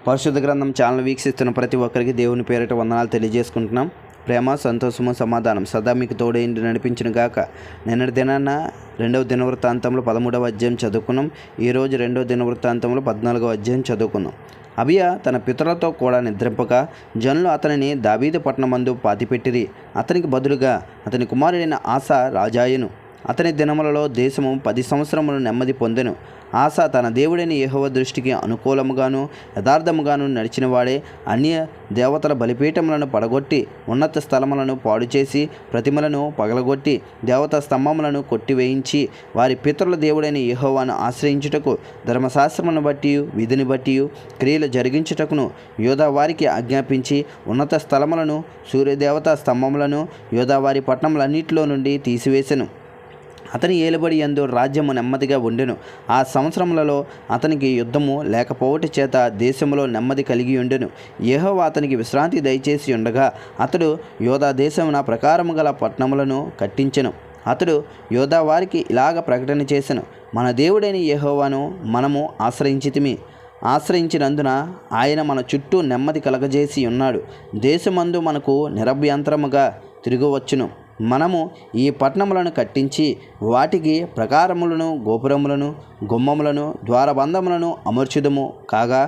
పరిశుద్ధ గ్రంథం ఛానల్ వీక్షిస్తున్న ప్రతి ఒక్కరికి దేవుని పేరిట వందనాలు తెలియజేసుకుంటున్నాం. ప్రేమ, సంతోషము, సమాధానం సదా మీకు తోడైండి నడిపించిన గాక. నిన్నటి దినాన 2వ దినవృత్తాంతంలో 13వ అధ్యాయం చదువుకున్నాం. ఈరోజు 2వ దినవృత్తాంతంలో 14వ అధ్యాయం చదువుకున్నాం. అబియా తన పితరులతో కూడా నిద్రింపక జనులు అతనిని దావీదు పట్టణమందు పాతిపెట్టిరి. అతనికి బదులుగా అతని కుమారుడైన ఆసా రాజాయను. అతని దినములలో దేశము 10 సంవత్సరములు నెమ్మది పొందెను. ఆసా తన దేవుడైన యెహోవా దృష్టికి అనుకూలముగాను యథార్థముగాను నడిచిన వాడే. అన్య దేవతల బలిపీఠములను పడగొట్టి ఉన్నత స్థలములను పాడు చేసి ప్రతిమలను పగలగొట్టి దేవతా స్తంభములను కొట్టివేయించి వారి పితరుల దేవుడైన యెహోవాను ఆశ్రయించుటకు ధర్మశాస్త్రమును బట్టి విధిని బట్టి క్రియలు జరిగించుటకును యోధా వారికి ఆజ్ఞాపించి ఉన్నత స్థలములను సూర్యదేవతా స్తంభములను యోధా వారి పట్టణములన్నిటిలో నుండి తీసివేసెను. అతని ఏలుబడి యందు రాజ్యము నెమ్మదిగా ఉండెను. ఆ సంవత్సరములలో అతనికి యుద్ధము లేకపోవటి చేత దేశములో నెమ్మది కలిగి ఉండెను. యెహోవా అతనికి విశ్రాంతి దయచేసి ఉండగా అతడు యోధా దేశమున ప్రకారము గల పట్టణములను కట్టించెను. అతడు యోధా వారికి ఇలాగ ప్రకటన చేసెను: మన దేవుడైన యెహోవాను మనము ఆశ్రయించినందున ఆయన మన చుట్టూ నెమ్మది కలగజేసి ఉన్నాడు. దేశమందు మనకు నిరభ్యంతరముగా తిరగవచ్చును. మనము ఈ పట్టణములను కట్టించి వాటికి ప్రకారములను గోపురములను గుమ్మములను ద్వారబంధములను అమర్చుదము. కాగా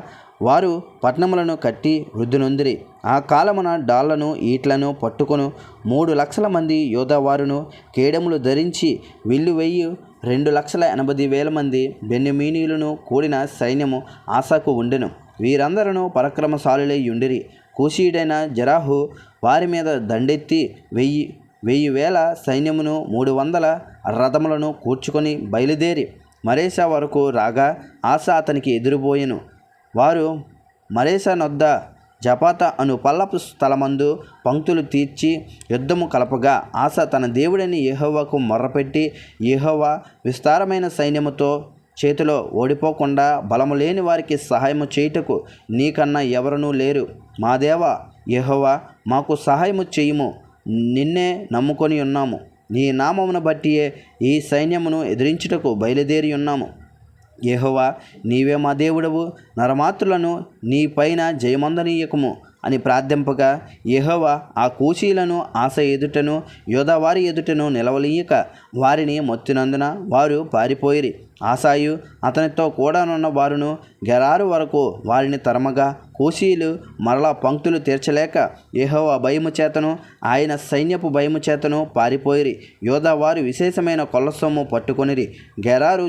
వారు పట్టణములను కట్టి వృద్ధి నొందిరి. ఆ కాలమున డాళ్లను ఈట్లను పట్టుకొను 3 లక్షల మంది యోధావారును కేడములు ధరించి విల్లు వెయ్యి 2,80,000 మంది బెన్యమీనీయులను కూడిన సైన్యము ఆసాకు ఉండెను. వీరందరూ పరాక్రమశాలులై ఉండిరి. కూషీయుడైన జరాహు వారి మీద దండెత్తి 1,000 సైన్యమును 300 రథములను కూర్చుకొని బయలుదేరి మరేషా వరకు రాగా ఆసా అతనికి ఎదురుబోయెను. వారు మరేషా నొద్ద జపాత అను పల్లపు స్థలమందు పంక్తులు తీర్చి యుద్ధము కలపగా ఆసా తన దేవుడైన యెహోవాకు మొర్రపెట్టి, యెహోవా విస్తారమైన సైన్యముతో చేతిలో ఓడిపోకుండా బలము లేని వారికి సహాయము చేయుటకు నీకన్నా ఎవరునూ లేరు. మా దేవా యెహోవా, మాకు సహాయము చేయుము. నిన్నే నమ్ముకొని ఉన్నాము. నీ నామమును బట్టియే ఈ సైన్యమును ఎదిరించుటకు బయలుదేరి ఉన్నాము. యెహోవా, నీవే మా దేవుడవు. నరమాత్రులను నీ పైన జయమందనీయకము అని ప్రార్థింపగా యెహోవా ఆ కూషీలను ఆశ ఎదుటను యోధావారి ఎదుటను నిలవలీయక వారిని మొత్తినందున వారు పారిపోయిరి. ఆసాయు అతనితో కూడానున్న వారును గెరారు వరకు వారిని తరమగా కూషీలు మరలా పంక్తులు తీర్చలేక యెహోవా భయము చేతను ఆయన సైన్యపు భయము చేతను పారిపోయిరి. యోధావారు విశేషమైన కొల్లసొమ్ము పట్టుకొనిరి. గెరారు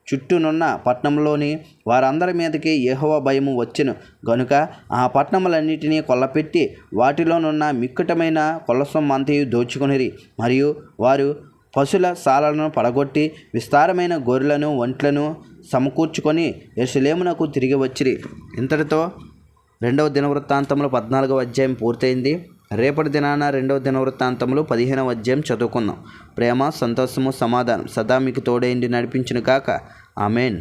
చుట్టూనున్న పట్టణంలోని వారందరి మీదకి యెహోవా భయము వచ్చెను గనుక ఆ పట్టణములన్నిటినీ కొల్లపెట్టి వాటిలోనున్న మిక్కుటమైన కొల్లసొమ్ము అంతయు దోచుకొనిరి. మరియు వారు పశుల శాలలను పడగొట్టి విస్తారమైన గొర్రెలను ఒంట్లను సమకూర్చుకొని యెరూషలేమునకు తిరిగి వచ్చిరి. ఇంతటితో 2వ దినవృత్తాంతంలో 14వ అధ్యాయం పూర్తయింది. రేపటి దినాన 2వ దినవృత్తాంతంలో 15వ అధ్యాయం చదువుకుందాం. ప్రేమ, సంతోషము, సమాధానం సదా మీకు తోడైండి నడిపించును గాక. ఆమేన్.